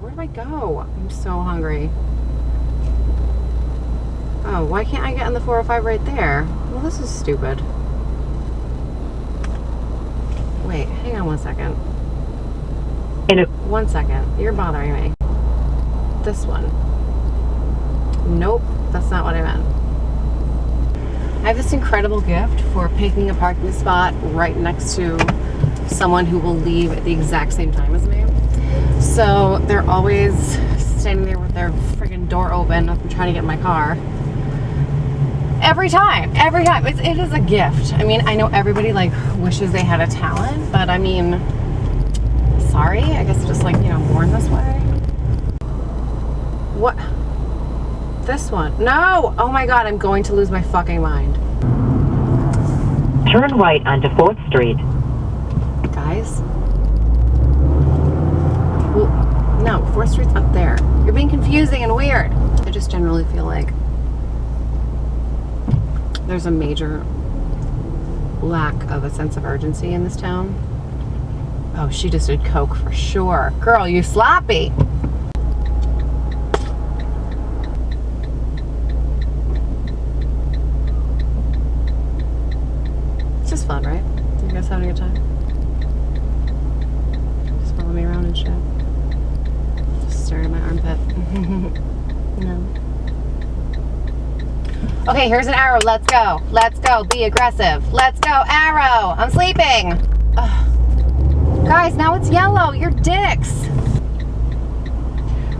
Where do I go? I'm so hungry. Oh, why can't I get on the 405 right there? Well, this is stupid. Wait, hang on 1 second. 1 second. You're bothering me. This one. Nope, that's not what I meant. I have this incredible gift for picking a parking spot right next to someone who will leave at the exact same time as me. So they're always standing there with their freaking door open. I'm trying to get in my car. Every time. It is a gift. I mean, I know everybody like wishes they had a talent, but I mean, sorry. I guess just like, you know, born this way. What? This one? No! Oh my god, I'm going to lose my fucking mind. Turn right onto 4th Street. Guys? Well, no, 4th Street's up there. You're being confusing and weird. I just generally feel like there's a major lack of a sense of urgency in this town. Oh, she just did coke for sure. Girl, you sloppy. It's just fun, right? You guys having a good time? Just follow me around and shit. Just stare at my armpit. No. Okay, here's an arrow. Let's go. Let's go. Be aggressive. Let's go. Arrow. I'm sleeping. Ugh. Guys, now it's yellow. You're dicks.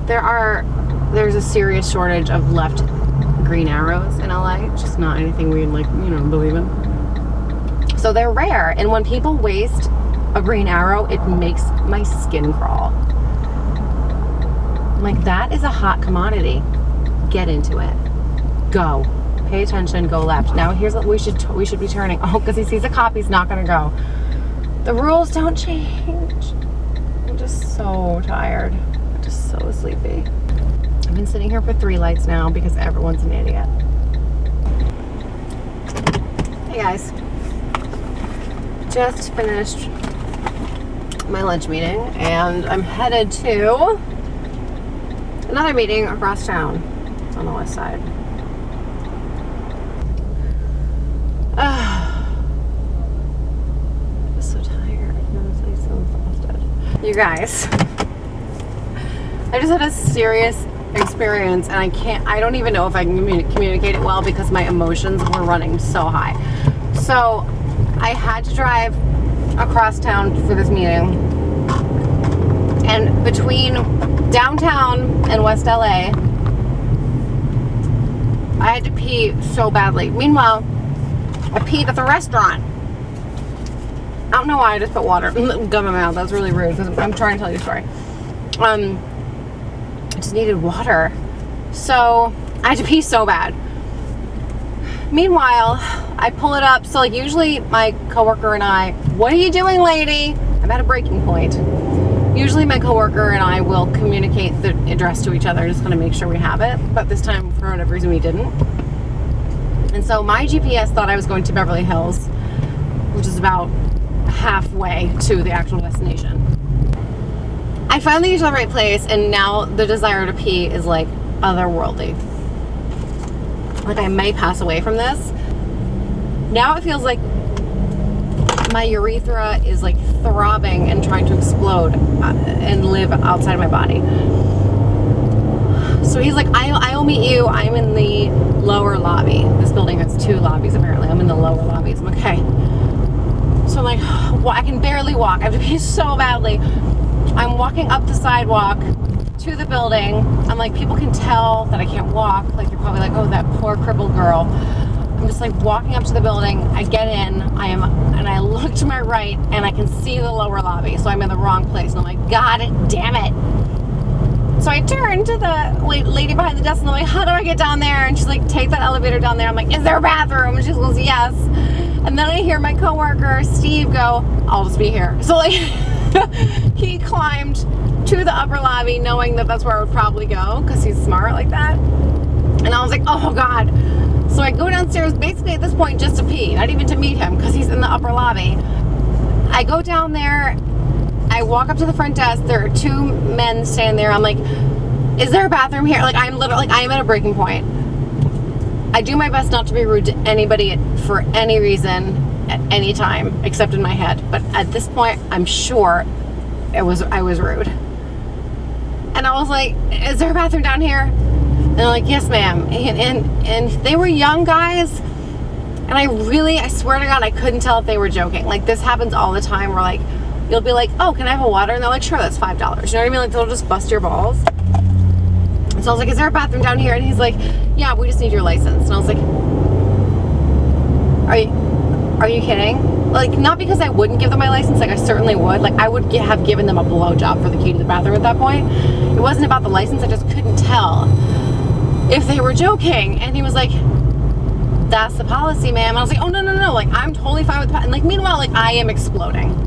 There's a serious shortage of left green arrows in LA. Just not anything we'd like, you know, believe in. So they're rare. And when people waste a green arrow, it makes my skin crawl. Like, that is a hot commodity. Get into it. Go. Pay attention, go left. Now here's what we should be turning. Oh, because he sees a cop, he's not gonna go. The rules don't change. I'm just so tired. I'm just so sleepy. I've been sitting here for 3 lights now because everyone's an idiot. Hey guys. Just finished my lunch meeting and I'm headed to another meeting across town on the west side. I'm so tired. I'm so exhausted. You guys, I just had a serious experience and I don't even know if I can communicate it well because my emotions were running so high. So I had to drive across town for this meeting, and between downtown and West LA, I had to pee so badly. Meanwhile, I peed at the restaurant. I don't know why I just put water in my mouth. That's really rude because I'm trying to tell you a story. I just needed water. So I had to pee so bad. Meanwhile, I pull it up. So like usually my coworker and I, what are you doing, lady? I'm at a breaking point. Usually my coworker and I will communicate the address to each other, just kind of make sure we have it. But this time, for whatever reason, we didn't. And so my GPS thought I was going to Beverly Hills, which is about halfway to the actual destination. I finally get to the right place, and now the desire to pee is like otherworldly. Like I may pass away from this. Now it feels like my urethra is like throbbing and trying to explode and live outside of my body. So he's like, I'll meet you. I'm in the lower lobby. This building has 2 lobbies apparently. I'm in the lower lobbies. I'm okay. So I'm like, well, I can barely walk. I have to pee so badly. I'm walking up the sidewalk to the building. I'm like, people can tell that I can't walk. Like, they're probably like, oh, that poor crippled girl. I'm just like walking up to the building. I get in, and I look to my right and I can see the lower lobby. So I'm in the wrong place. And I'm like, God damn it. So I turn to the lady behind the desk and I'm like, how do I get down there? And she's like, take that elevator down there. I'm like, is there a bathroom? And she goes, yes. And then I hear my coworker, Steve, go, I'll just be here. So like, he climbed to the upper lobby knowing that that's where I would probably go because he's smart like that. And I was like, oh God. So I go downstairs basically at this point just to pee, not even to meet him because he's in the upper lobby. I go down there. I walk up to the front desk. There are two men standing there. I'm like, is there a bathroom here? Like, I'm literally, like, I am at a breaking point. I do my best not to be rude to anybody for any reason at any time, except in my head. But at this point, I'm sure I was rude. And I was like, is there a bathroom down here? And they're like, yes, ma'am. And they were young guys. And I swear to God, I couldn't tell if they were joking. Like, this happens all the time where, like, you'll be like, oh, can I have a water? And they're like, sure, that's $5. You know what I mean? Like, they'll just bust your balls. So I was like, is there a bathroom down here? And he's like, yeah, we just need your license. And I was like, are you kidding? Like, not because I wouldn't give them my license, like I certainly would. Like, I would have given them a blowjob for the key to the bathroom at that point. It wasn't about the license, I just couldn't tell if they were joking. And he was like, that's the policy, ma'am. And I was like, oh, no, like, I'm totally fine with that. And like, meanwhile, like, I am exploding.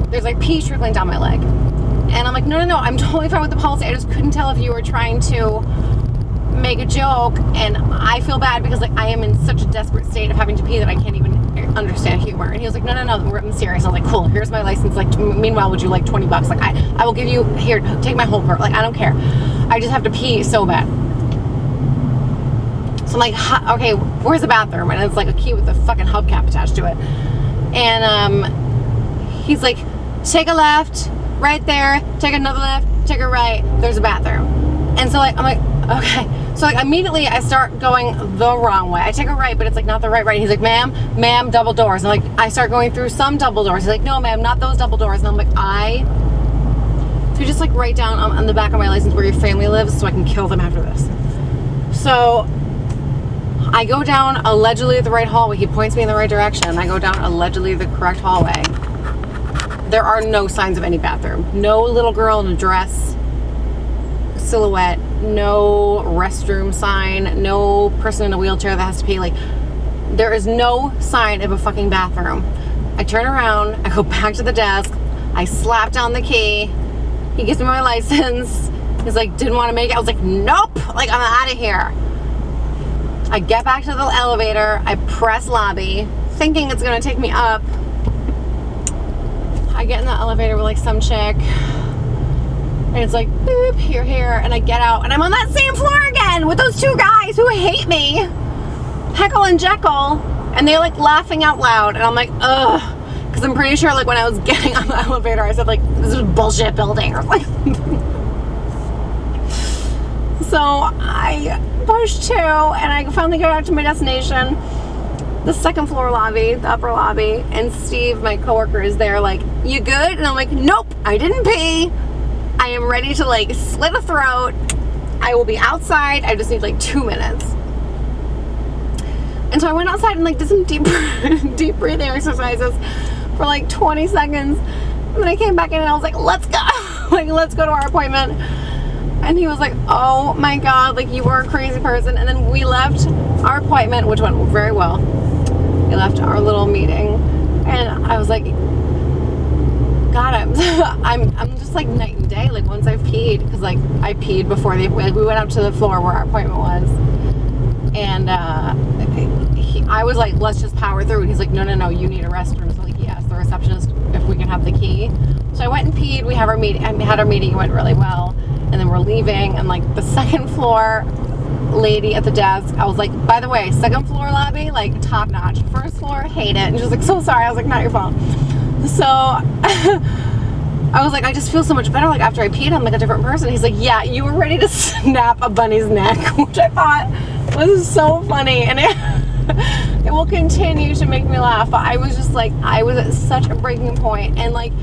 There's like pee trickling down my leg. And I'm like, no, I'm totally fine with the policy. I just couldn't tell if you were trying to make a joke. And I feel bad because, like, I am in such a desperate state of having to pee that I can't even understand humor. And he was like, no, I'm serious. I was like, cool, here's my license. Like, meanwhile, would you like $20? Like, I will give you, here, take my whole purse. Like, I don't care. I just have to pee so bad. So I'm like, okay, where's the bathroom? And it's like a key with a fucking hubcap attached to it. And he's like, take a left, right there, take another left, take a right, there's a bathroom. And so, like, I'm like, okay. So, like, immediately I start going the wrong way. I take a right, but it's like not the right. He's like, ma'am, double doors. And like, I start going through some double doors. He's like, no, ma'am, not those double doors. And I'm like, so you just like write down on the back of my license where your family lives so I can kill them after this. So I go down allegedly the right hallway. He points me in the right direction. I go down allegedly the correct hallway. There are no signs of any bathroom. No little girl in a dress, silhouette, no restroom sign, no person in a wheelchair that has to pee. Like, there is no sign of a fucking bathroom. I turn around, I go back to the desk, I slap down the key. He gives me my license. He's like, didn't want to make it. I was like, nope, like, I'm out of here. I get back to the elevator, I press lobby, thinking it's gonna take me up. I get in the elevator with like some chick, and it's like, boop, here, and I get out, and I'm on that same floor again with those two guys who hate me, Heckle and Jekyll, and they're like laughing out loud, and I'm like, ugh, because I'm pretty sure like when I was getting on the elevator, I said like, this is a bullshit building, or like. So I push 2, and I finally get out to my destination, the second floor lobby, the upper lobby, and Steve, my coworker, is there like, you good? And I'm like, nope, I didn't pee. I am ready to like slit a throat. I will be outside. I just need like 2 minutes. And so I went outside and like did some deep breathing exercises for like 20 seconds. And then I came back in and I was like, let's go. Like, let's go to our appointment. And he was like, oh my God, like, you are a crazy person. And then we left our appointment, which went very well. We left our little meeting, and I was like, God, I'm just like night and day. Like, once I've peed, because like I peed before we went up to the floor where our appointment was, and I was like, let's just power through. And he's like, no, you need a restroom. So like, he asked the receptionist if we can have the key. So I went and peed. We had our meeting. It went really well. And then we're leaving, and like the second floor lady at the desk, I was like, by the way, second floor lobby, like top notch. First floor, hate it. And she was like, so sorry. I was like, not your fault. So I was like, I just feel so much better. Like, after I peed, I'm like a different person. He's like, yeah, you were ready to snap a bunny's neck, which I thought was so funny. And it will continue to make me laugh. But I was just like, I was at such a breaking point. And like,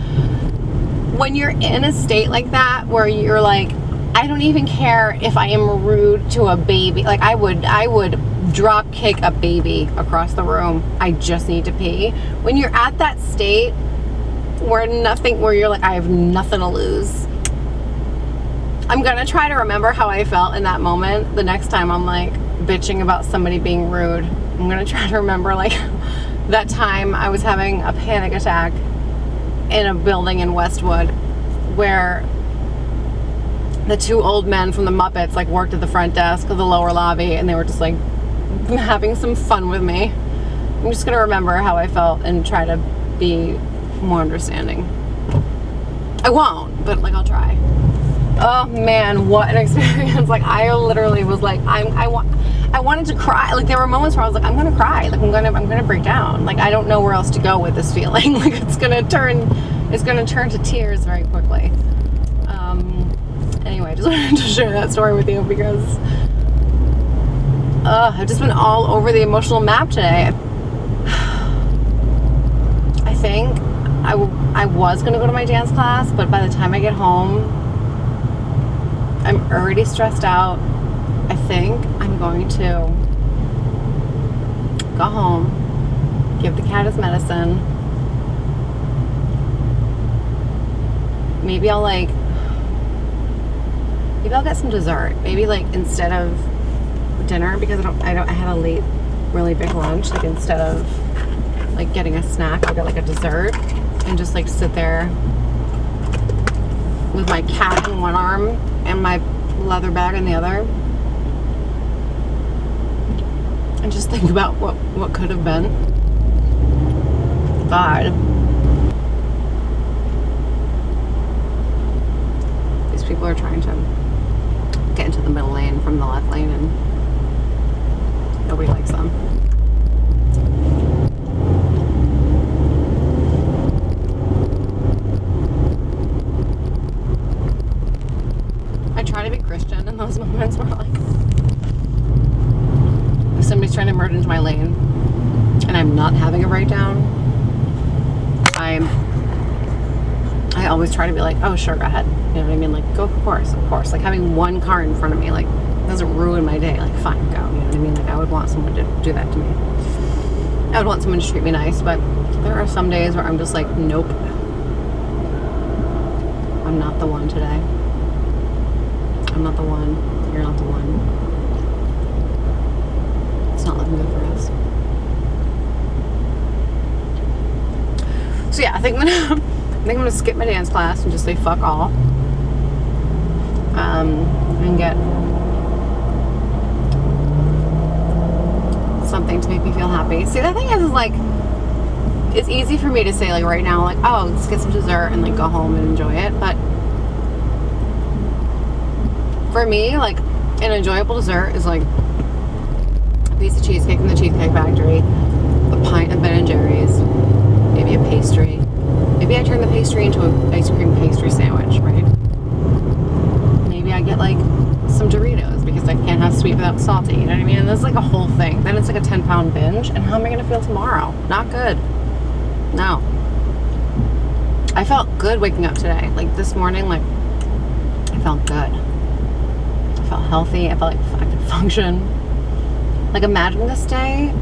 when you're in a state like that where you're like, I don't even care if I am rude to a baby. Like, I would drop kick a baby across the room. I just need to pee. When you're at that state where you're like, I have nothing to lose. I'm gonna try to remember how I felt in that moment the next time I'm like bitching about somebody being rude. I'm gonna try to remember like that time I was having a panic attack in a building in Westwood where the 2 old men from the Muppets like worked at the front desk of the lower lobby, and they were just like having some fun with me. I'm just gonna remember how I felt and try to be more understanding. I won't, but like I'll try. Oh man, what an experience. Like I literally was like, I wanted to cry. Like there were moments where I was like, I'm gonna cry. Like I'm gonna break down. Like I don't know where else to go with this feeling. Like it's gonna turn to tears very quickly. Anyway, I just wanted to share that story with you because I've just been all over the emotional map today. I think I was gonna go to my dance class, but by the time I get home, I'm already stressed out. I think I'm going to go home, give the cat his medicine. Maybe I'll get some dessert. Maybe like instead of dinner, because I had a late, really big lunch. Like instead of like getting a snack, I'll get like a dessert and just like sit there with my cat in one arm and my leather bag in the other, and just think about what could have been. God, these people are trying to get into the middle lane from the left lane, and nobody likes them. I try to be Christian in those moments where like if somebody's trying to merge into my lane and I'm not having a breakdown, I always try to be like, oh sure, go ahead. You know what I mean? Like, go, of course. Like having one car in front of me, like, doesn't ruin my day. Like, fine, go. You know what I mean? Like, I would want someone to do that to me. I would want someone to treat me nice, but there are some days where I'm just like, nope. I'm not the one today. I'm not the one. You're not the one. It's not looking good for us. So yeah, I think I'm gonna skip my dance class and just say fuck all. And get something to make me feel happy. See, the thing is like, it's easy for me to say like right now, like, oh, let's get some dessert and like go home and enjoy it. But for me, like, an enjoyable dessert is like a piece of cheesecake from the Cheesecake Factory, a pint of Ben & Jerry's, maybe a pastry. Maybe I turn the pastry into an ice cream pastry sandwich, right? Maybe I get like some Doritos because I can't have sweet without salty, you know what I mean? And that's like a whole thing. Then it's like a 10-pound binge, and how am I gonna feel tomorrow? Not good. No. I felt good waking up today. Like this morning, like I felt good. I felt healthy. I felt like I could function. Like imagine this day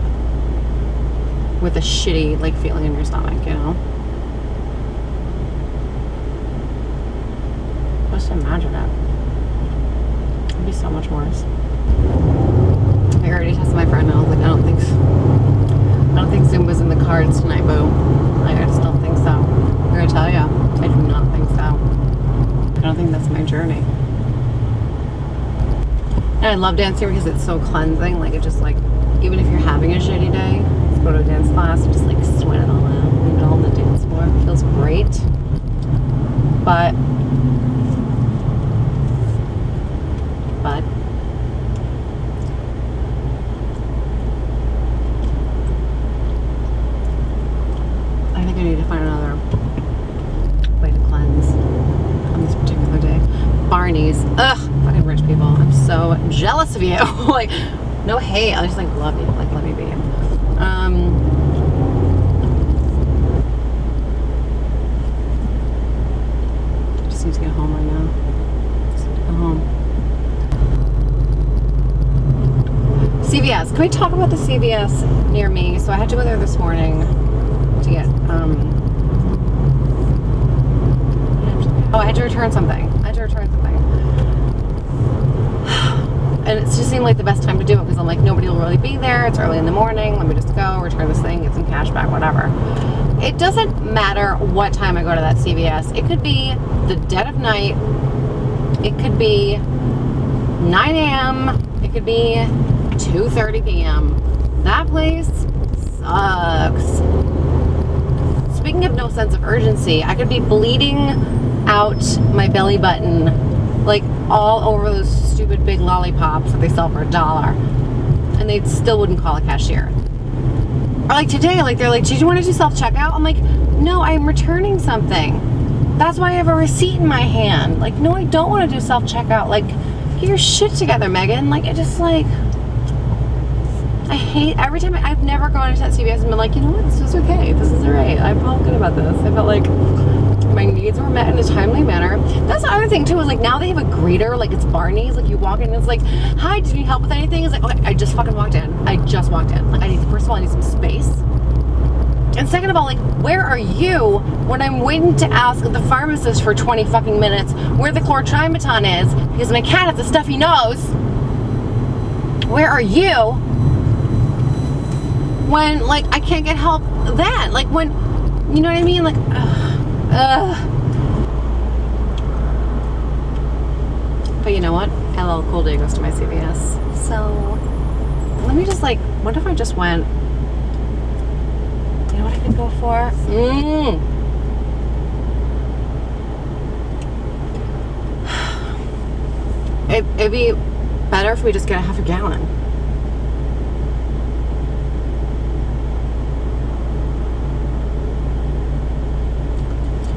with a shitty like feeling in your stomach, you know? Just imagine it. It'd be so much worse. I already texted my friend and I was like, I don't think Zumba's in the cards tonight, boo. Like, I just don't think so. I'm gonna tell you, I do not think so. I don't think that's my journey. And I love dancing because it's so cleansing. Like, it just like, even if you're having a shitty day, just go to a dance class and just like sweat it all out in the middle of the dance floor. It feels great. But I think I need to find another way to cleanse on this particular day. Barney's. Ugh, fucking rich people. I'm so jealous of you. Like, no hate. I just like love you. Like, love you, babe. I just need to get home right now. Just need to go home. CVS. Can we talk about the CVS near me? So I had to go there this morning to get, I had to return something. And it just seemed like the best time to do it because I'm like, nobody will really be there. It's early in the morning. Let me just go, return this thing, get some cash back, whatever. It doesn't matter what time I go to that CVS. It could be the dead of night. It could be 9 a.m. It could be 2:30 p.m. That place sucks. Speaking of no sense of urgency, I could be bleeding out my belly button, like all over those stupid big lollipops that they sell for $1, and they still wouldn't call a cashier. Or like today, like they're like, did you want to do self-checkout? I'm like, no, I'm returning something. That's why I have a receipt in my hand. Like, no, I don't want to do self-checkout. Like, get your shit together, Megan. Like, it just like, I hate, every time, I've never gone into that CVS and been like, you know what, this is okay. This is all right. I felt good about this. I felt like my needs were met in a timely manner. That's the other thing too, is like now they have a greeter, like it's Barney's, like you walk in and it's like, hi, do you need help with anything? It's like, okay, I just fucking walked in. I just walked in. Like I need, first of all, I need some space. And second of all, like, where are you when I'm waiting to ask the pharmacist for 20 fucking minutes where the chlortrimeton is because my cat has a stuffy nose? Where are you when, like, I can't get help then? Like, when, you know what I mean? Like, But you know what? LL Cool J goes to my CVS. So, let me just, like, what if I just went, you know what I could go for? It'd be better if we just get a half a gallon.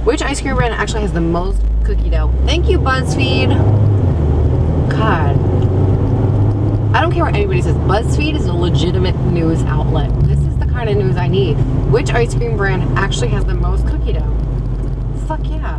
Which ice cream brand actually has the most cookie dough? Thank you, BuzzFeed. God. I don't care what anybody says. BuzzFeed is a legitimate news outlet. This is the kind of news I need. Which ice cream brand actually has the most cookie dough? Fuck yeah.